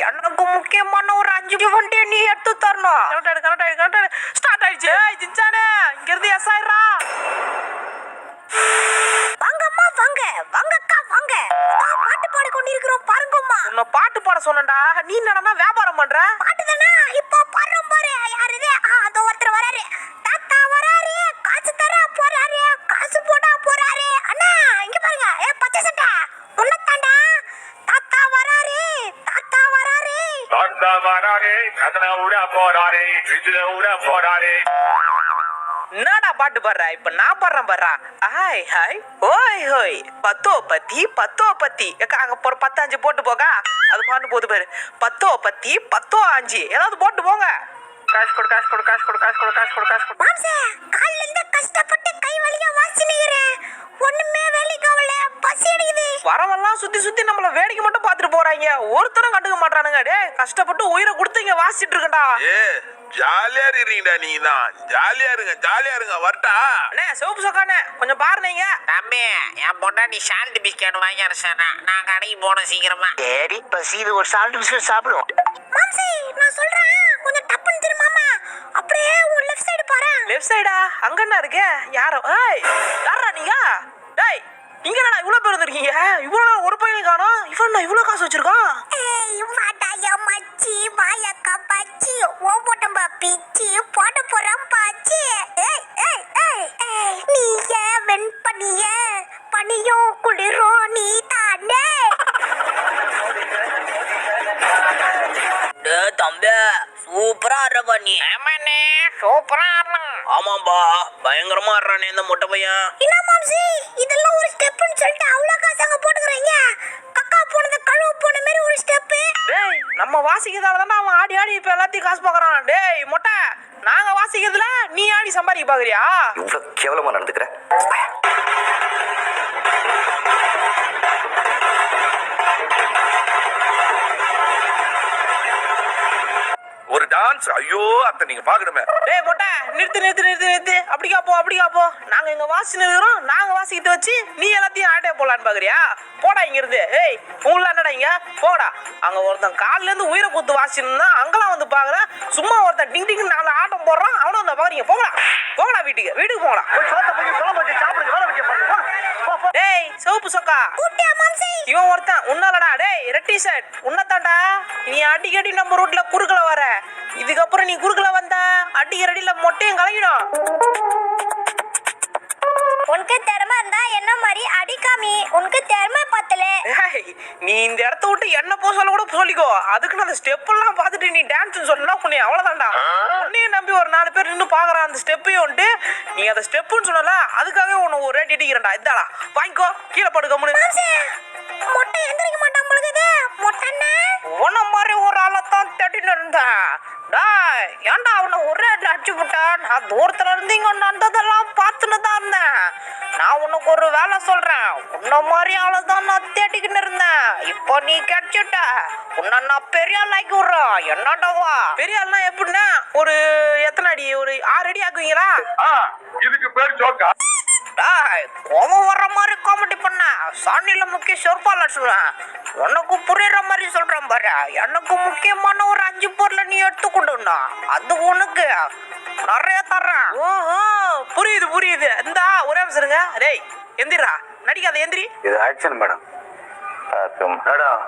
எனக்கு முக்கியமான ஒரு 5 வண்டியை நீ எடுத்து தரணும். கரெக்டாயிடு ஸ்டார்ட் ஆயிடுச்சு. ஜிஞ்சானே இங்க இருந்து எஸ் ஆயிடுறா. வாங்கம்மா வாங்க வாங்கக்கா வாங்க. பாட்டு பாடி கொண்டிருக்கிறோம் பாருங்கம்மா. உன்னை பாட்டு பாட சொன்னடா, நீ என்னடா வியாபாரம் பண்ற? பாட்டு தானே இப்போ பாடுறோம் பாரு. யாரு இது? அதோ ஒருத்தர் வராரு. தாத்தா வராரு, காசு தர போறாரு, காசு போடா போறாரு. அண்ணா இங்க பாருங்க, பச்சை சட்டை உன்னத்தாண்டா. தாத்தா வராரு, தாத்தா வராரு, தாத்தா வராரு, கதனை விட போறாரு, வீட்டுல விட போறாரு. என்னடா பாட்டு பாடுற? இப்ப நான் பாடுறேன் பாடுறா. ஹாய் ஹாய் ஓய் ஹோய் பத்தோ பத்தி அங்க போற 10 போட்டு போக. அது பாட்டு போது பாரு. பத்தோ 5 ஏதாவது போட்டு போங்க. காசு கொடு. மாம்சே காலையில இருந்து கஷ்டப்பட்டு கை வலியா வாசினீரேன். ஒண்ணுமே வேலைக்கு ஆவல, பசி அடிக்குது. வரவெல்லாம் சுத்தி நம்மள வேடிக்கை மட்டும் பாத்துட்டு போறாங்க. ஒருத்தரும் கண்டுக்க மாட்டானுங்க. டேய் கஷ்டப்பட்டு உயிரை கொடுத்து இங்க வாசிட்டு இருக்கேன்டா. ஜாலியா இருக்கீங்கடா. நீங்க தான் ஜாலியா இருங்க வரட்டா. அண்ணே சிவப்பு சொக்கானே கொஞ்சம் பாருங்க. தம்பி என் பொண்டாட்டி சால்ட் பிஸ்கட் வாங்கி அரைச்சானா, நான் கடைக்கு போனேன் சீக்கிரமா. சரி பசிது, ஒரு சால்ட் பிஸ்கட் சாப்பிடுவோம். மாம்சே நான் சொல்றேன், கொஞ்சம் டப்புன்னு திரும்பாம அப்படியே உன் லெஃப்ட் சைடு பாரு. லெஃப்ட் சைடா? அங்க என்ன இருக்கு? யாரோ? ஏய் யாரா நீங்க? டேய் நீங்க என்னடா இவ்வளவு பேர் வந்திருக்கீங்க? இவ்வளவு ஒரு பையனை காணோம். இவன் இவ்வளவு காசு வச்சிருக்கான். ஏய் வாடாயா மச்சி, வாயக்கா பச்சி, ஓபோட்டம்பா பிச்சி, போட போறான் பாச்சி. ஏய் ஏய் ஏய் ஏய் நீய வென் பண்ணிய பனியோ குளிரோ நீ தானே. தம்பி சூப்பரா ஆடுறப்பா நீ. ஆமாண்ணே சூப்பரா ஆடலாம். ஆமாம்பா பயங்கரமா ஆடுறானே இந்த மொட்டை பையன். என்ன மாம்சி இதெல்லாம் ஒரு ஸ்டெப்னு சொல்லிட்டு அவ்வளவு காசு அங்க போட்டுக்கறீங்க? கக்கா போனது கழுவு போன மாதிரி ஒரு ஸ்டெப். டேய் நம்ம வாசிக்கிறதால தானே அவன் ஆடி இப்ப எல்லாத்தையும் காசு பாக்குறான். டேய் மொட்டை, நாங்க வாசிக்கிறதுல நீ ஆடி சம்பாதிக்க பாக்குறியா? இவ்வளவு கேவலமா நடந்துக்கிற. ஒரு டான்ஸ். ஐயோ அத்தை நீங்க பாக்கணுமே. டேய் மொட்டை நிறுத்து. அப்படிக்கா போ. நாங்க இங்க வாசி நிறுத்துறோம். நாங்க வாசிக்கிட்டு வச்சு நீ எல்லாத்தையும் ஆட்டே போலான்னு பாக்குறியா? போடா இங்க இருந்து. ஏய் உங்கள என்னடா இங்க போடா. அங்க ஒருத்தன் கால்ல இருந்து உயிரை குத்து வாசினா அங்கெல்லாம் வந்து பாக்குற. சும்மா ஒருத்தன் டிங் டிங் 4 ஆட்டம் போடுறான். அவனும் வந்து பாக்குறீங்க. போங்கடா வீட்டுக்கு போங்கடா. டேய் சிவப்பு சொக்கா இவன் ஒருத்தன் உன்னாலடா. டேய் ரெட்டி ஷர்ட் உன்னதாண்டா. நீ அடிக்கடி நம்ம ரோட்ல குறுக்கல வர. இதுக்கப்புறம் நீ குறுக்கல வந்தா அடிக்கிற அடியில மொட்டையும் கலங்கிடும். உனக்கு திறமை இருந்தா என்ன மாதிரி அடிக்காமி. உனக்கு திறமை பத்தல. நீ இந்த இடத்த விட்டு என்ன போ சொல்ல கூட சொல்லிக்கோ. அதுக்கு அந்த ஸ்டெப் எல்லாம் பார்த்துட்டு நீ டான்ஸ் சொன்னா உன்னை அவ்வளவுதான்டா. உன்னையும் நம்பி ஒரு 4 பேர் நின்று பாக்குறான். அந்த ஸ்டெப்பையும் வந்துட்டு நீ அந்த ஸ்டெப்புன்னு சொன்னல, அதுக்காகவே உன்னை ஒரு ரேட் அடிக்கிறேன்டா. இதாடா வாங்கிக்கோ, கீழே படுக்க முடியும். மொட்டை எந்திரிக்க மாட்டான் பொழுது. மொட்டை உன்ன மாதிரி ஒரு ஆளத்தான் தேடின்னு இருந்தேன். டாய் ஏன்டா அவனை ஒரே அடியில் அடிச்சு விட்டான். நான் தூரத்துல இருந்து இங்க நடந்ததெல்லாம் பார்த்துன்னு தான் இருந்தேன். நான் உனக்கு ஒரு வேலை சொல்றேன். உன்ன மாதிரி ஆளை தான் நான் தேடிக்கின்னு இருந்தேன். இப்போ நீ கிடைச்சிட்ட. உன்னை நான் பெரிய ஆள் ஆக்கி விடுறேன். என்னடாவா பெரிய ஆள்னா எப்படின்னா ஒரு எத்தனை அடி? ஒரு 6 அடி ஆக்குவீங்களா? இதுக்கு பேர் ஜோக்கா? கோவம் வர்ற மாதிரி காமெடி பண்ண சாணியில முக்கிய சொற்பால சொல்லுவேன். உனக்கு புரியுற மாதிரி சொல்றேன் பாரு. எனக்கு முக்கியமான ஒரு 5 பொருளை நீ எடுத்துக்கொண்டுனா அது உனக்கு நிறைய தர்றேன். ஓஹோ புரியுது. இந்த ஒரே நிமிஷம். டேய் எந்திரா, நடிக்காத எந்திரி. இது ஆக்ஷன் மேடம். மேடம்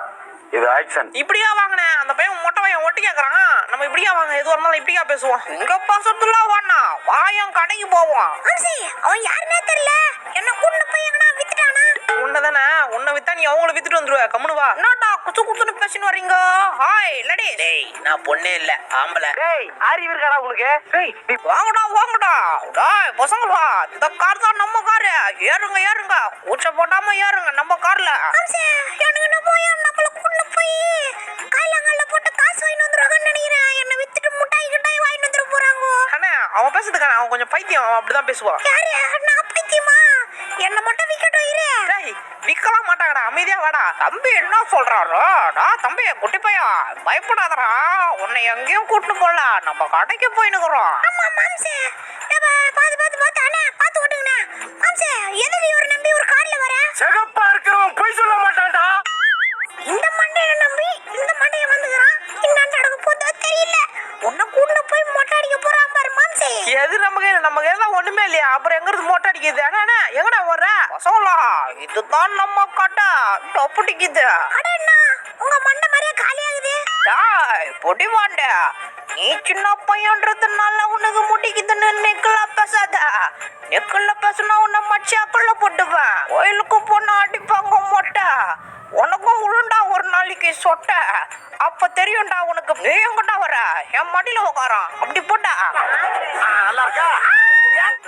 இது ஆக்ஷன். இப்படியா வாங்கின அந்த பையன் மொட்டை பையன் ஒட்டி கேட்கறான். நம்ம இப்படியா வாங்க, எதுவாக இருந்தாலும் இப்படியா பேசுவோம். இங்க பசத்துல வாண்ணா வாயம் கடைக்கு போவோம். அவன் யாருன்னே தெரியல. என்ன கூண்டு போய் எங்கனா வித்துட்டானா? உன்னதானே உன்னை வித்தா நீ அவங்கள வித்துட்டு வந்துருவ. கம்முனு வா. என்னடா குத்துன்னு பேசின்னு வரீங்க? ஹாய் இல்லடி. டேய் நான் பொண்ணே இல்ல ஆம்பளை. டேய் அறிவு இருக்காடா உனக்கு? டேய் நீ வாங்கடா. டேய் பசங்களா, இந்த கார் தான் நம்ம காரு. ஏறுங்க ஊச்ச போடாம ஏறுங்க நம்ம கார்ல. எனக்கு போய் நம்மள கூண்டு போய் கைலங்கல்ல போட்டு காசு வாங்கி வந்துருவாங்கன்னு நினைக்கிறேன். என்ன வித்துட்டு முட்டாய் வாங்கி வந்துட போறாங்க. அண்ணா அவன் பேசுறதுக்கான அவன் கொஞ்சம் பைத்தியம். அவன் அப்படிதான் பேசுவான். யாரு? நான் பைத்தியமா? என்ன மட்டும் விக்கட்டும் இரு. டேய் விக்கலாம் மாட்டாங்கடா, அமைதியா வாடா. தம்பி என்ன சொல்றாரோ? தம்பி குட்டி பையா பயப்படாதடா. உன்னை எங்கேயும் கூட்டு போல, நம்ம கடைக்கு போயினுக்குறோம். ஆமா மாம்சே. பாத்து அண்ணா பாத்து ஓட்டுங்கண்ணா. மாம்சே எதிரி ஒரு நம்பி ஒரு கார்ல வர. சிகப்பா இருக்கிறவன் பொய் சொல்ல மாட்டான்டா. இந்த மண்டையை நம்பி இந்த மண்டையை வந்துக்கிறான். எது நம்ம கையில தான் ஒண்ணுமே இல்லையா, அப்புறம் எங்க இருந்து மொட்டை அடிக்குது? அண்ணா எங்கடா வர்ற பசங்களா? இதுதான் நம்ம கட்டை டொப்படிக்குது. அடண்ணா உங்க மண்டை மாதிரியே காலியாகுது. பொடி மாண்ட, நீ சின்ன பையன்றதுனால உனக்கு முடிக்குதுன்னு நெக்கல பேசாத. நெக்கல பேசுனா உன்னை மச்சியாக்குள்ள போட்டுவேன். கோயிலுக்கு போனா அடிப்பாங்க மொட்டை, உனக்கும் உளுண்டா ஒரு நாளைக்கு சொட்ட. அப்ப தெரியும்டா உனக்கு. நீ எங்கடா வர? என் மடியில உட்காரான் அப்படி போட்டா.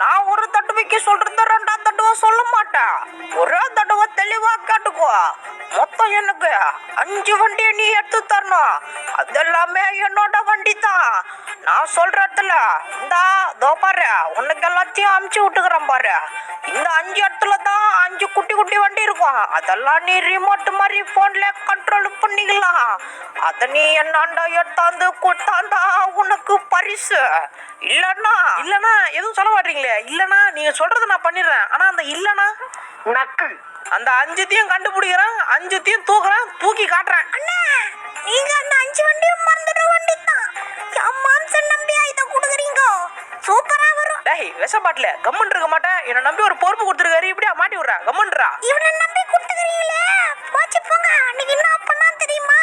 நான் ஒரு தடவைக்கு சொல்றது 2ஆம் தடவை சொல்ல மாட்டேன். ஒரே தடவை தெளிவா கேட்டுக்கோ. மொத்தம் எனக்கு 5 வண்டியை நீ எடுத்து தரணும். அதெல்லாமே என்னோட வண்டி தான். நான் சொல்றதுல இந்த பாரு, உனக்கு எல்லாத்தையும் அமுச்சு விட்டுக்கிறேன் பாரு. இந்த 5 இடத்துல தான் 5 குட்டி குட்டி வண்டி இருக்கும். அதெல்லாம் நீ ரிமோட் மாதிரி போன்ல கண்ட்ரோல் பண்ணிக்கலாம். அத நீ என்னாண்டா எடுத்தாந்து கொடுத்தாண்டா உனக்கு பரிசு. இல்லன்னா எதுவும் சொல்ல மாட்டீங்களே. இல்லனா நீங்க சொல்றதை நான் பண்ணிடுறேன். ஆனா அந்த இல்லனா நக்கு அந்த 5த்தையும் கண்டுபிடிக்கிறேன், 5த்தையும் தூக்குறேன், தூக்கி காட்டுறேன். அண்ணா நீங்க அந்த 5 வண்டியும் மறந்துடுற வண்டி தான். என் மாம்சன் நம்பியா இதை கொடுக்குறீங்க? சூப்பரா வரும். டேய் விஷ பாட்டில கம்மன் இருக்க மாட்டேன். என்னை நம்பி ஒரு பொறுப்பு கொடுத்துருக்காரு, இப்படியா மாட்டி விடுறா? கம்மன்றா. இவனை நம்பி கொடுத்துக்கிறீங்களே, போச்சு போங்க. அன்னைக்கு என்ன பண்ணா தெரியுமா?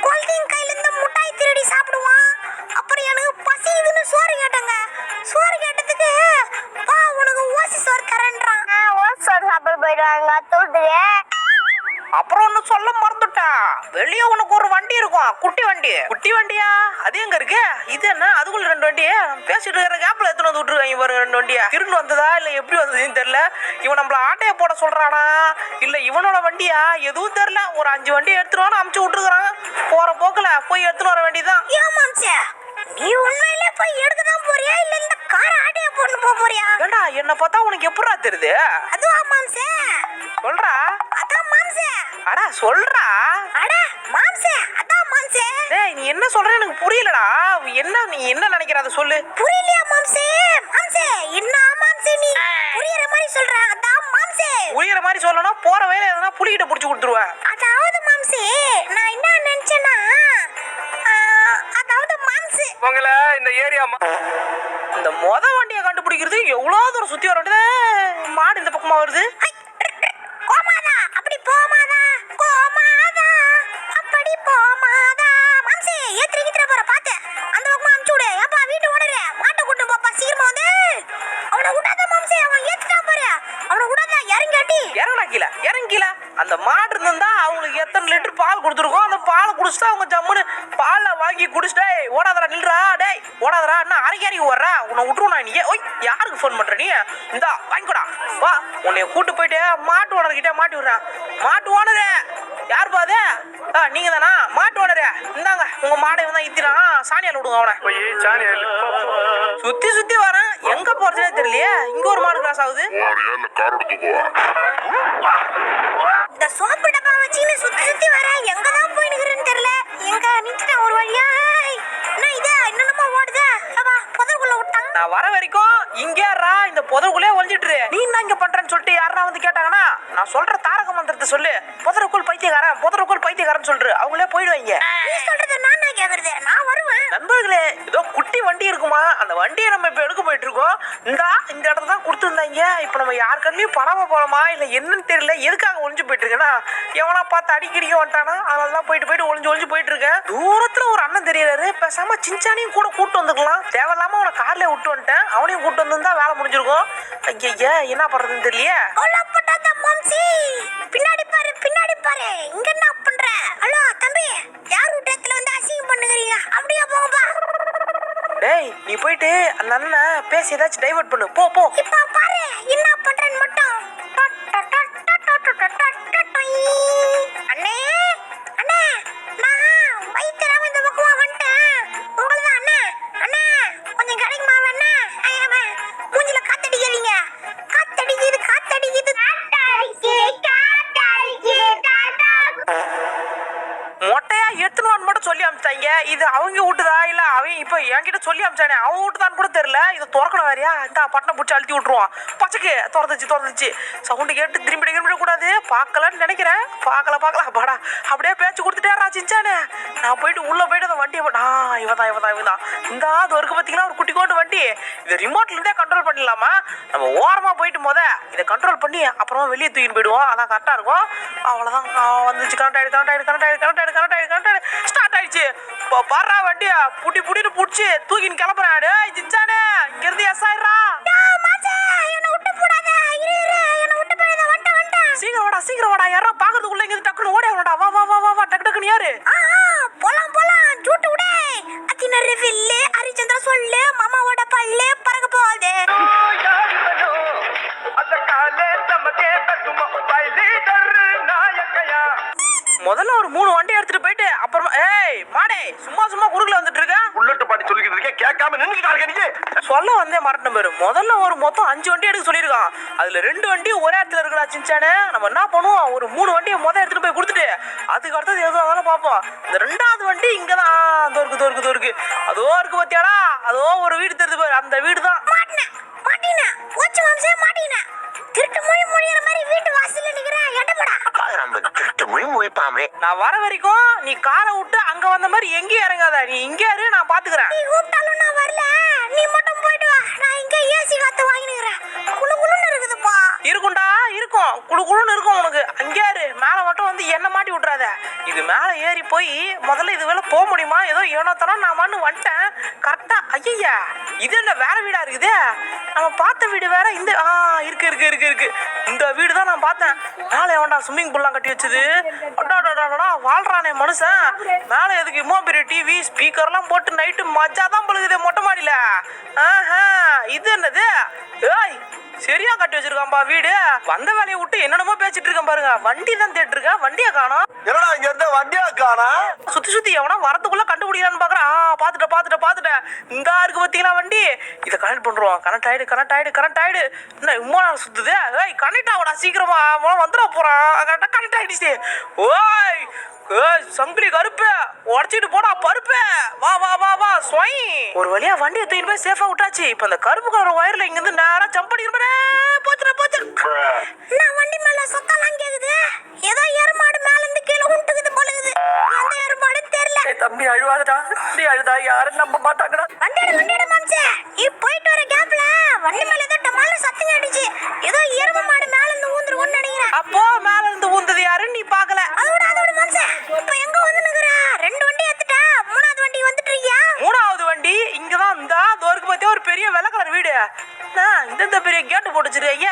கோல்டிங் கையில இருந்து முட்டாய் திருடி சாப்பிடுவான். அப்புறம் எனக்கு பசிக்குதுன்னு சோறு கேட்டாங்க. சோறு கேட்டதுக்கு பா உனக்கு ஓசி சோறு தரேன்றான். ஓசி சோறு சாப்பிட போயிடுவாங்க தூட்டுங்க. அப்புறம் ஒண்ணு சொல்ல மறந்துட்டேன். வெளியே உனக்கு ஒரு வண்டி இருக்கும், குட்டி வண்டி. குட்டி வண்டியா? அது எங்க இருக்கு? இது என்ன அதுக்குள்ள 2 வண்டி? பேசிட்டு இருக்கிற கேப்ல எத்தனை வந்து விட்டுருக்காங்க பாருங்க. 2 வண்டியா திருண்டு வந்ததா இல்ல எப்படி வந்ததுன்னு தெரியல. இவன் நம்மள ஆட்டைய போட சொல்றானா இல்ல இவனோட வண்டியா எதுவும் தெரியல. ஒரு 5 வண்டி எடுத்துருவான்னு அமுச்சு விட்டுருக்கான். போற போக்குல போய் எடுத்துட்டு வர வேண்டியதான். ஏன் மாம்சே, நீ உண்மையிலே போய் எடுக்க தான் போறியா இல்ல இந்த காரை ஆட்டைய போட்டு போறியா? ஏண்டா என்ன பார்த்தா உனக்கு எப்படா தெரியுது? அதுவா மாம்சே? சொல்றா. அதான் மாம்சே. அடா சொல்றா. அட மாம்சே, அதான் மாம்சே. டேய் நீ என்ன சொல்ற எனக்கு புரியலடா. நீ என்ன நினைக்கிற அதை சொல்லு. புரியலையா மாம்சே? மாம்சே என்ன மாம்சே நீ புரியற மாதிரி சொல்ற? அதான் மாம்சே. புரியுற மாதிரி சொல்லணும். போற வேலை எதனா புலிகிட்ட புடிச்சு கொடுத்துருவேன். அதாவது மாம்சே நான் என்ன நினைச்சேன்னா அதாவது மாம்சே உங்களை இந்த ஏரியா இந்த வண்டியை கண்டுபிடிக்கிறது எவ்வளவு தூரம் சுத்தி வர வேண்டியது. மாடு இந்த பக்கமா வருது. கோமாதா அப்படி போமாதா, கோமாதா அப்படி போமாதா. மாம்சே ஏத்திக்கிற போற பாத்து அந்த பக்கமா அமுச்சு விடு. ஏப்பா வீட்டு ஓடுற மாட்டை கூட்டு போப்பா சீக்கிரமா வந்து. அவனை விடாத மாம்சே, அவன் ஏத்திட்டான் பாரு. அவனை விடாத, இறங்காட்டி இறங்கடா கீழே, இறங்கில. அந்த மாடு இருந்தா அவங்களுக்கு எத்தனை லிட்டர் பால் கொடுத்துருக்கோம். அந்த பாலை குடிச்சுட்டா அவங்க ஜம்முன்னு பாலை வாங்கி குடிச்சுட்டே ஓடாதரா நில்றா. டேய் ஓடாதரா, என்ன அரைக்கறிக்கு வர்ற? உன்னை விட்டுருவா நீ. ஓய் யாருக்கு ஃபோன் பண்ற நீ? இந்தா வாங்கிக்கூடா வா. உன்னைய கூட்டு போயிட்டு மாட்டு ஓனர்கிட்ட மாட்டி விடுறேன். மாட்டு ஓனரு யார் பாது? நீங்க தானா மாட்டு ஓனரு? இந்தாங்க உங்க மாடை தான் இத்தினா சாணியால் விடுங்க. அவனை போய் சாணியால் சுத்தி சுத்தி வரேன், எங்க போறதுனே தெரியலையே. இங்க ஒரு மாடு கிராஸ் ஆகுது. இந்த சோப்பு டப்பா வச்சுன்னு சுத்தி சுத்தி வர எங்கதான் போய் நிக்கிறேன்னு தெரியல. எங்க நின்னுட்டேன் ஒரு வழியா. என்ன இது என்னென்னமோ ஓடுதே. அப்பா புதருக்குள்ள விட்டான். நான் வர வரைக்கும் இங்கேறா இந்த புதருக்குள்ளே ஒளிஞ்சிட்டு. நீ என்ன இங்க பண்றேன்னு சொல்லிட்டு யாரா வந்து கேட்டாங்கன்னா நான் சொல்ற தாரக மந்திரத்தை சொல்லு. புதருக்குள் பைத்தியக்காரன் சொல்ற. அவங்களே போயிடுவாங்க. நீ சொல்றது நான் கேக்குறது. நான் வருவேன். நண்பர்களே, ஏதோ குட்டி வண்டி இருக்குமா, அந்த வண்டியை நம்ம இப்ப எடுக்க போயிட்டு இருக்கோம். இந்த இடத்துல தான் கொடுத்துருந்தாங்க. இப்ப நம்ம யார் கண்ணிலையும் படாம போறோமா இல்ல என்னன்னு தெரியல. எதுக்காக ஒளிஞ்சு போயிட்டு இருக்கேன்னா எவனா பார்த்து அடிக்கடிக்க வந்துட்டானா அதெல்லாம் போயிட்டு ஒளிஞ்சு போயிட்டு இருக்கேன். தூரத்துல ஒரு அண்ணன் தெரியறாரு. பேசாம சின்சானையும் கூட கூட்டு வந்துக்கலாம். தேவையில்லாம அவனை கார்ல விட்டு வந்துட்டேன். அவனையும் கூட்டு வந்திருந்தா வேலை முடிஞ்சிருக்கும். ஐயா என்ன பண்றதுன்னு தெரியல. பின்னாடி பாரு இங்க என்ன பண்ற? ஹலோ தம்பி, யார் வீட்டுல வந்து அசிங்கம் பண்ணுகிறீங்க? அப்படியே போங்கப்பா. டேய் நீ போயிட்டு அந்த அண்ணனை பேசி ஏதாச்சும் டைவர்ட் பண்ணு. போ. இப்ப பாரு என்ன பண்றேன்னு மட்டும். அண்ணே நான் வைத்தியராம இந்த பக்கமா வந்துட்டேன். உங்களதான் அண்ணே கொஞ்சம் கிடைக்குமா? வேணா மூஞ்சில காத்தடிக்கிறீங்க. காத்தடிக்குது. மொட்டையா எடுத்துன்னு மட்டும் சொல்லி அமிச்சாங்க. இது அவங்க வீட்டுதா இல்ல அவன் இப்ப என்கிட்ட சொல்லி அமிச்சானே அவன் வீட்டுதான் கூட தெரியல. இதை திறக்கணும் வேறையா? இந்த பட்டனை பிடிச்சி அழுத்தி விட்டுருவான். பச்சைக்கு திறந்துச்சு. சவுண்டு கேட்டு திரும்பி கூடாது. பார்க்கலான்னு நினைக்கிறேன். பார்க்கல பாடா அப்படியே பேச்சு கொடுத்துட்டேரா சின்சானே. நான் போயிட்டு உள்ள போயிட்டு அந்த வண்டியை இவதான் இந்த அது இருக்கு பார்த்தீங்களா ஒரு குட்டி கோட்டு வண்டி. இதை ரிமோட்ல இருந்தே கண்ட்ரோல் பண்ணிடலாமா? நம்ம ஓரமா போயிட்டு இதை கண்ட்ரோல் பண்ணி அப்புறமா வெளியே தூக்கிட்டு போயிடுவோம். அதான் கரெக்டா இருக்கும். அவ்வளவுதான் வந்துச்சு. கரெக்ட் ஆயிடுச்சு ஸ்டார்ட் ஆயிடுச்சு. பாடுறா வண்டியா புட்டிட்டு புடிச்சு தூக்கின்னு கிளம்புறேன். டேய் ஜிச்சானே இங்க இருந்து எஸ் ஆயிடுறா. சீக்கிரம் வாடா யாரா பாக்குறதுக்குள்ள இங்க டக்குனு ஓடி வரடா. வா டக்குன்னு யாரு? போலாம் ஜூட்டு விடு. அத்தினரு வில்லு ஹரிச்சந்திர சொல்லு மாமாவோட பல்லு பறக்க போகுது. முதல்ல ஒரு 3 வண்டி எடுத்துட்டு போயிட்டு அப்புறமா மாடே சும்மா குறுக்குல வந்துட்டு இருக்க. புல்லட் பாட்டி சொல்லிக்கிட்டு இருக்கேன் கேட்காம நின்னுக்கிட்டாங்க நீங்க. சொல்ல வந்தே மறந்துட்டேன் பாரு. முதல்ல ஒரு மொத்தம் 5 வண்டி எடுக்க சொல்லியிருக்கான். அதுல 2 வண்டி ஒரே இடத்துல இருக்குடா சின்சானே. நம்ம என்ன பண்ணுவோம், ஒரு 3 வண்டியை எடுத்துட்டு போய் கொடுத்துட்டு அதுக்கு அடுத்தது எதுவும் அதெல்லாம் பார்ப்போம். இந்த 2வது வண்டி இங்கதான் அதோ இருக்கு அதோ இருக்கு பாத்தியாடா. அதோ ஒரு வீடு தெரியுது பாரு, அந்த வீடு தான். மாட்டினேன் போச்சு வம்சே மாட்டினேன். திருட்டு மொழி மொழிகிற மாதிரி வீட்டு வாசல்ல நிக்கிறேன். எட்டப்படா திருட்டு மொழிப்பாமே. நான் வர வரைக்கும் நீ காரை விட்டு அங்க வந்த மாதிரி எங்கேயும் இறங்காத. நீ இங்கே இரு, நான் பாத்துக்கிறேன். நீ கூப்பிட்டாலும் நான் வரல. நீ மட்டும் போயிட்டு வா. நான் இங்க ஏசி காத்து வாங்கினுக்கிறேன். குளுன்னு இருக்குதுப்பா. இருக்கும்டா இருக்கும். குளுன்னு இருக்கும் உனக்கு. அங்கே இரு. மேல மட்டும் வந்து என்ன மாட்டி விட்டுறாத. இது மேல ஏறி போய் முதல்ல இது வேலை போக முடியுமா? ஏதோ ஏனோத்தனம் நான் மண்ணு வந்துட்டேன் கரெக்டா. ஐயா இது என்ன வேற வீடா இருக்குது? நம்ம பார்த்த வீடு வேற. இந்த இருக்கு இந்த வீடு தான் நான் பார்த்தேன். மேலே எவன்டா ஸ்விம்மிங் பூல்லாம் கட்டி வச்சது? அடாடாடாடா வாழ்றானே மனுஷன். மேலே எதுக்கு இம்மா பெரிய டிவி ஸ்பீக்கர்லாம் போட்டு நைட்டு மஜா தான் பழுகுது மொட்டை மாடியில. இது என்னது? ஏய் சரியா கட்டி வச்சிருக்கான்பா வீடு. வந்த வேலையை விட்டு என்னென்னமோ பேசிட்டு இருக்கேன் பாருங்க. வண்டி தான் தேட்டு இருக்கேன், வண்டியை காணோம். என்னடா இங்க இருந்த வண்டியா காணா? சுத்தி எவனா வரத்துக்குள்ள கண்டுபிடிக்கிறான்னு பாக்குறேன். பாத்துட்டேன் இந்த இருக்கு பாத்தீங்களா வண்டி. இதை கனெக்ட் பண்றோம். கனெக்ட் ஆயிடு. என்ன இம்மா சுத்துது? ஏய் கனெக்ட் ஆகுடா சீக்கிரமா, வந்துட போறான். கரெக்டா கனெக்ட் ஆயிடுச்சு. ஓய் சங்கிலி கருப்பு உடச்சிட்டு போடா பருப்பு. வா ஸ்வை. ஒரு வழியா வண்டியை தூக்கிட்டு போய் சேஃபா விட்டாச்சு. இப்ப இந்த கருப்பு கலர் வயர்ல இங்க இருந்து நேரா ஜம்ப் பண்ணிக்கிறேன். போச்சு. நான் வண்டி மேல சத்தம்லாம் கேக்குது. ஏதோ எருமாடு மேல இருந்து கீழே உண்டுக்குது போலுக்குது. எந்த எருமாடு தெரியல. தம்பி அழுவாதடா. நீ அழுதா யாரும் நம்ப மாட்டாங்கடா. வண்டியோட மாம்சே நீ போயிட்டு வர கேப்ல வண்டி மேல ஏதோ டமால சத்தம் அடிச்சு. ஏதோ எரும மாடு மேல இருந்து ஊந்துருன்னு நினைக்கிறேன். அப்போ மேல இருந்து ஊந்தது யாருன்னு நீ பாக்கல? அதோட மாம்சே இப்ப எங்க வந்து நிக்கிற? 2 வண்டி ஏத்துட்டா 3வது வண்டி வந்துட்டு இருக்கியா? 3வது வண்டி இங்கதான். இந்த தோருக்கு பத்தியா ஒரு பெரிய வெள்ளை கலர் வீடு. இந்த பெரிய கேட்டு போட்டு வச்சிருக்கீங்க.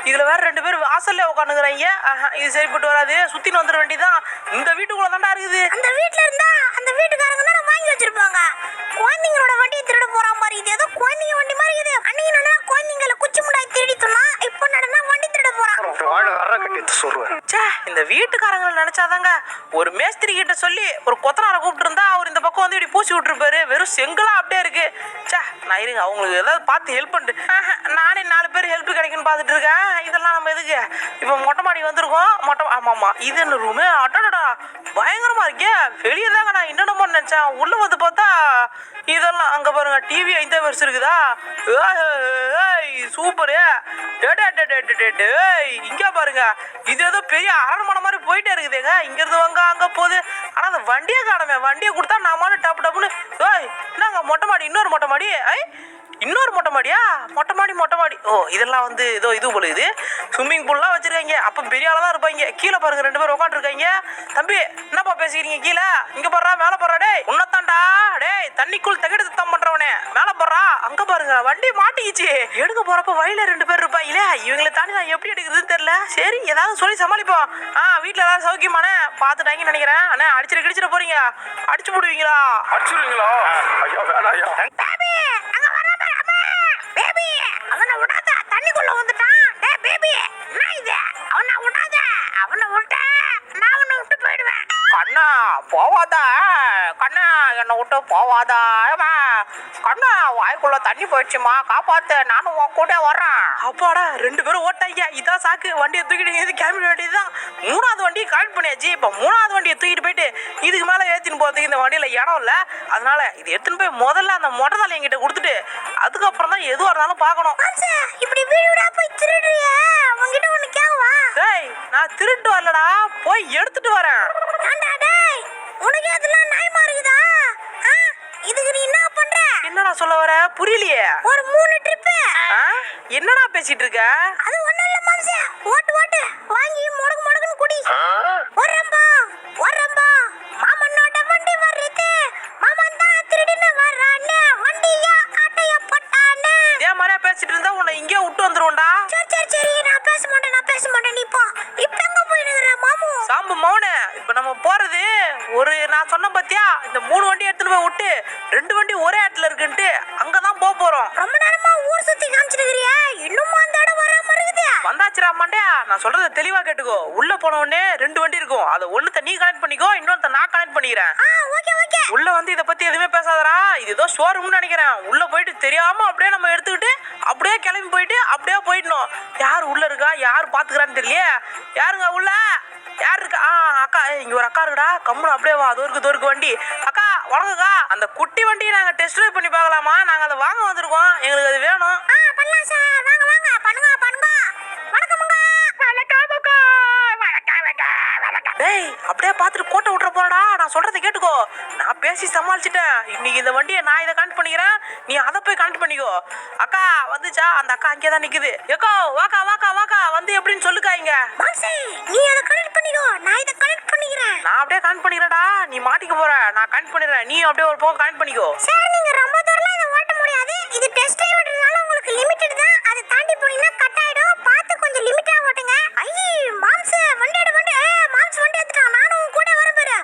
இதுல வேற 2 பேர் வாசல்ல உட்காந்துக்கிறாங்க. இது சரிப்பட்டு வராது. சுத்தின்னு வந்துட வேண்டியதான். இந்த வீட்டுக்குள்ள தாண்டா இருக்குது. அந்த வீட்டுல இருந்தா அந்த வீட்டுக்காரங்க தான் வாங்கி வச்சிருப்பாங்க. குழந்தைங்களோட வண்டியை திருட போறான் பாரு. இது ஏதோ குழந்தைங்க வண்டி மாதிரி இது. அன்னைக்கு நடனா குழந்தைங்களை குச்சி முடாய் திருடி சொன்னா இப்ப நடனா வண்டி திருட போறான். இந்த வீட்டுக்காரங்களை நினைச்சாதாங்க. ஒரு மேஸ்திரி கிட்ட சொல்லி ஒரு கொத்தனாரை கூப்பிட்டு இருந்தா அவர் இந்த பக்கம் வந்து இப்படி பூசி விட்டுருப்பாரு. வெறும் செங்கலா அப்படியே இருக்கு. நான் இருங்க அவங்களுக்கு ஏதாவது பார்த்து ஹெல்ப் பண்ணிட்டு நானே 4 பேர் ஹெல்ப் கிடைக்குன்னு பார்த்துட்டு இருக்கேன். இதெல்லாம் நம்ம எதுக்கு இப்போ மொட்டை மாடி வந்திருக்கோம். ஆமா இது என்ன ரூமு? அட்டடா பயங்கரமா இருக்கே. வெளியே தாங்க நான் என்னென்னமோ நினைச்சேன். உள்ள வந்து பார்த்தா இதெல்லாம் அங்க பாருங்க டிவி 5 வருஷம் இருக்குதா. சூப்பரு. இங்க பாருங்க இது ஏதோ பெரிய அரண்மனை மாதிரி போயிட்டே இருக்குதுங்க. இங்க இருந்து வாங்க அங்க போகுது. ஆனா அந்த வண்டியை காணமே. வண்டியை கொடுத்தா நாம டப்புன்னு என்னங்க மொட்டை மாடி இன்னொரு மொட்டை மாடி. இன்னொரு மொட்டை மாடியா? மொட்டை மாடி. ஓ இதெல்லாம் வந்து ஏதோ இது போல இது ஸ்விம்மிங் பூல்லாம் வச்சிருக்காங்க. அப்ப பெரிய ஆளா தான் இருப்பாங்க. கீழே பாருங்க 2 பேர் உட்காந்துருக்காங்க. தம்பி என்னப்பா பேசிக்கிறீங்க? கீழே இங்க பாடுறா மேல போறா. டேய் உன்னத்தாண்டா. டேய் தண்ணிக்குள் தகடு தத்தம் பண்றவனே மேல போறா. அங்க பாருங்க வண்டி மாட்டிக்கிச்சு. எடுக்க போறப்ப வயல 2 பேர் இருப்பாங்களே. இவங்களை தாண்டி நான் எப்படி எடுக்கிறதுன்னு தெரியல. சரி ஏதாவது சொல்லி சமாளிப்போம். வீட்டுல ஏதாவது சௌக்கியமானே பாத்துட்டாங்கன்னு நினைக்கிறேன். அண்ணே அடிச்சிட போறீங்க. அடிச்சு போடுவீங்களா? அடிச்சுடுவீங்களா? ஐயா வேணாயா. பேபி அவனை விடாத. தண்ணிக்குள்ள வந்துட்டான். டேய் பேபி என்ன இது? அவனை விடாத. அவனை விட்ட நான் அவனை விட்டு போயிடுவேன். கண்ணா போவாதா? கண்ணா என்னை விட்டு போவாதா? கண்ணா வாய்க்குள்ள தண்ணி போயிடுச்சுமா காப்பாத்து. நானும் உன் கூட வர்றேன். அப்பாடா 2 பேரும் ஓட்டாங்க. இதான் சாக்கு. வண்டியை தூக்கிட்டு கிளம்பிட வேண்டியதுதான். 3வது வண்டியை கலெக்ட் பண்ணியாச்சு. இப்ப 3வது வண்டியை தூக்கிட்டு போயிட்டு இதுக்கு மேல ஏத்தின்னு போறதுக்கு இந்த வண்டியில இடம் இல்ல. அதனால இது எடுத்துன்னு போய் முதல்ல அந்த மொட்டை தாலி என்கிட்ட கொடுத்துட்டு அதுக்கப்புறம் தான் எதுவா இருந்தாலும் பாக்கணும். இப்படி வீடுடா போய் திருடுறிய? உன்கிட்ட ஒண்ணு கேவா? டேய் நான் திருட்டு வரலடா, போய் எடுத்துட்டு வரேன். டேய் உனக்கு அதெல்லாம் நியாயமா இருக்குதா? ஆ, இதுக்கு நீ என்ன பண்ற? என்னடா சொல்ல வர புரியலையே. ஒரு 3 ட்ரிப்பு. என்னடா பேசிட்டு இருக்க? அது ஒண்ணும் இல்ல மாம்சே. ஓட்டு வாங்கி முடக்குன்னு குடி. வரம்பா மாமனோட வண்டி வருது. மாமன் தான் திருடின்னு வரானே. வண்டியா ஆட்டைய போட்டானே. இதே மாதிரியா பேசிட்டு இருந்தா உன்னை இங்கே விட்டு வந்துருவோம்டா. சரி நான் பேச மாட்டேன் நீ போ. இப்ப எங்க போயிடுற மாமு? சாம்பு மௌனே, இப்ப நம்ம போறது நான் சொன்ன பாத்தியா, இந்த 3 வண்டி எடுத்துட்டு போய் விட்டு 2 வண்டி ஒரே இடத்துல இருக்குன்ட்டு அங்கதான் போறோம். ரொம்ப நேரமா ஊர் சுத்தி காமிச்சிருக்கிறியா? இன்னும் அந்த இடம் வராம இருக்குது. வந்தாச்சுரா மண்டையா, நான் சொல்றத தெளிவா கேட்டுக்கோ. உள்ள போன உடனே 2 வண்டி இருக்கும். அதை ஒண்ணுத்த நீ கனெக்ட் பண்ணிக்கோ, இன்னொருத்த நான் கனெக்ட் பண்ணிக்கிறேன். ஓகே. உள்ள வந்து இத பத்தி எதுவுமே பேசாதடா. இது ஏதோ ஷோரூம்னு நினைக்கிறேன். உள்ள போயிட்டு தெரியாம அப்படியே நம்ம எடுத்துக்கிட்டு அப்படியே கிளம்பி போயிட்டு அப்படியே போயிடணும். யார் உள்ள இருக்கா, யார் பாத்துக்கிறான்னு தெரியலையே. யாருங்க உள்ள? யார் இருக்கா? அக்கா, இங்க ஒரு அக்கா இருக்குடா. கம்முன்னு அப்படியே வா. தோருக்கு வண்டி. அக்கா வணக்கக்கா. அந்த குட்டி வண்டியை நாங்க டெஸ்ட் ட்ரைவ் பண்ணி பார்க்கலாமா? நாங்க அதை வாங்க வந்திருக்கோம். எங்களுக்கு அது வேணும். பண்ணலாம் சார். வாங்க பண்ணுங்க. வணக்கம்ங்க. டேய், அப்படியே பார்த்துட்டு கோட்டை விட்டுற போறடா. நான் சொல்றதை கேட்டுக்கோ. நான் பேசி சமாளிச்சிட்டேன். இன்னைக்கு இந்த வண்டியை நான் இதை கனெக்ட் பண்ணிக்கிறேன், நீ அதை போய் கனெக்ட் பண்ணிக்கோ. அக்கா வந்துச்சா? அந்த அக்கா அங்கேயே தான் நிக்குது. ஏக்கோ வாக்கா வந்து எப்படின்னு சொல்லுக்கா. இங்க நீ அதை கனெக்ட் பண்ணிக்கோ, நான் இதை கனெக்ட் பண்ணிக்கிறேன். நான் அப்படியே கனெக்ட் பண்ணிக்கிறேன்டா. நீ மாட்டிக்க போற, நான் கனெக்ட் பண்ணிடுறேன். நீ அப்படியே ஒரு பக்கம் கனெக்ட் பண்ணிக்கோ. சார், நீங்க ரொம்ப தூரம்லாம் இதை ஓட்ட முடியாது. இது டெஸ்ட் டிரைவ்ன்றதால உங்களுக்கு லிமிட்டட் தான். அதை தாண்டி போனீங்கன்னா கட் ஆயிடும். பார்த்து கொஞ்சம் லிமிட்டா ஓட்டுங்க. ஐயே மாம்ஸ், வண்டி மாம்ஸ் வண்டி எடுத்துட்டான். நானும் உன் கூட வரேன் பாரு.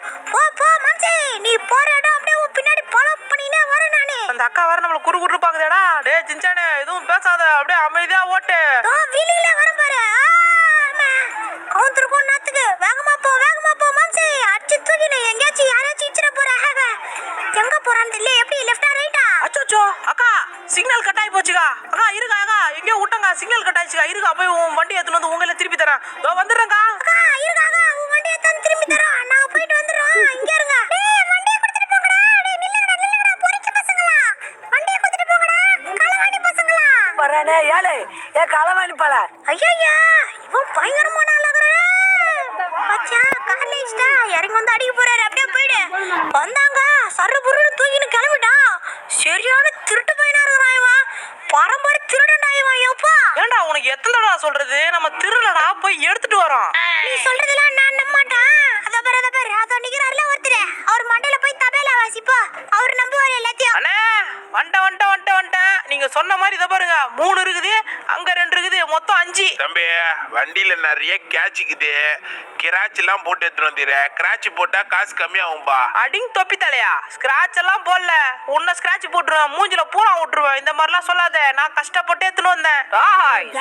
போ மாம்ஸ், நீ போற இடம் அப்படியே உன் பின்னாடி ஃபாலோ பண்ணினே வரேன் நானு. அந்த அக்கா வேற நம்மள குறு பாக்குதேடா. டேய் சின்சானே, எதுவும் பேசாத, அப்படியே அமைதியா ஓட்டு. வீலிங்ல வரேன் பாரு. கவுந்தருக்கும் நாத்துக்கு வேகமா போ மாம்ஸ். அடிச்சு தூக்கினு எங்கேயாச்சும் யாராச்சும் இச்சிட போற. எங்க போறான்னு தெரியல. எப்படி லெஃப்டா ரைட்டா? அச்சோ அக்கா, சிக்னல் கட் ஆகி போச்சுக்கா. அக்கா இருக்கா? அக்கா எங்கேயோ விட்டங்க, சிக்னல் கட் ஆயிடுச்சுக்கா. இருக்கா, போய் உன் வண்டி எடுத்துன்னு வந்து உங்களை திருப்பி தரேன். வந்துடுறேங்க்கா. அக்கா இருக்காங்க, உன் வண்டி எடுத்து திருப்பி தரோம். நாங்க போயிட்டு வந்துடுறோம். இங்க இருங்க. டேய், வண்டியை கொடுத்துட்டு போங்கடா. டேய் நில்லுங்கடா பொறிச்ச பசங்களா. வண்டியை கொடுத்துட்டு போங்கடா. களவாணி பசங்களா. வரேனே ஏலே, களவாணி பல. ஐயா, இவன் பயங்கரமான ஆளாகறே. மச்சா காலேஜ்டா இறங்கி வந்து அடிக்க போறாரு. அப்படியே போயிடு. வந்தாங்க சர்ருபுருன்னு தூக்கின்னு கிளம்பிட்டான். சரியான திருட்டு பையனா இருக்கிறான் இவன். பரம்பரை திருடன்டா இவன். எப்பா ஏண்டா உனக்கு எத்தனை தடவை சொல்றது? நம்ம திருடடா, போய் எடுத்துட்டு வரோம். நீ சொல்றதெல்லாம் நான் நம்ப மாட்டேன். அதோ பாரு அதோ நிக்கிறாருல ஒருத்தர். அவர் மண்டையில போய் தபேலா வாசிப்பா. அவர் நம்புவாரு எல்லாத்தையும். அண்ணே வந்துட்டேன். நீங்க சொன்ன மாதிரி இதை பாருங்க, 3 இருக்குது, அங்க 2 இருக்குது, மொத்தம் 5. தம்பி, வண்டியில நிறைய கேட்சுக்குது. கிராச் எல்லாம் போட்டு எடுத்துட்டு வந்துடுற. கிராச் போட்டா காசு கம்மியாகும்பா. அடிங் தொப்பி தலையா, ஸ்கிராட்ச் எல்லாம் போடல. உன்ன ஸ்கிராட்ச் போட்டுருவேன், மூஞ்சில பூரா விட்டுருவேன். இந்த மாதிரிலாம் சொல்லாத. நான் கஷ்டப்பட்டு எடுத்துன்னு வந்தேன்.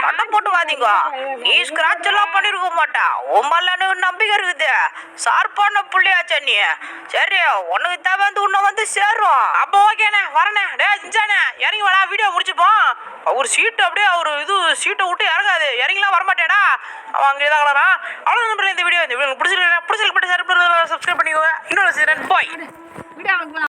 சண்டை போட்டு வாதீங்க. நீ ஸ்கிராட்ச் எல்லாம் பண்ணிருக்க மாட்டா. உம்மல்ல நம்பிக்கை இருக்குது. சார்பான புள்ளியாச்சா நீ. சரி, உனக்கு தேவை வந்து உன்னை வந்து சேரும். அப்போ ஓகேண்ணே, வரண்ணே. டேய் சின்சானே, இறங்கி வாடா, வீடியோ முடிச்சுப்போம். அவர் சீட்டு அப்படியே சீட்டை விட்டு இறங்காது. இறங்கிலாம் வரமாட்டேடா. அவன் அங்கே தான் கலரான். அவ்வளோ இந்த வீடியோ பிடிச்சிருக்கு. சப்ஸ்கிரைப் பண்ணிக்கோங்க. இன்னொரு சீரன் போய்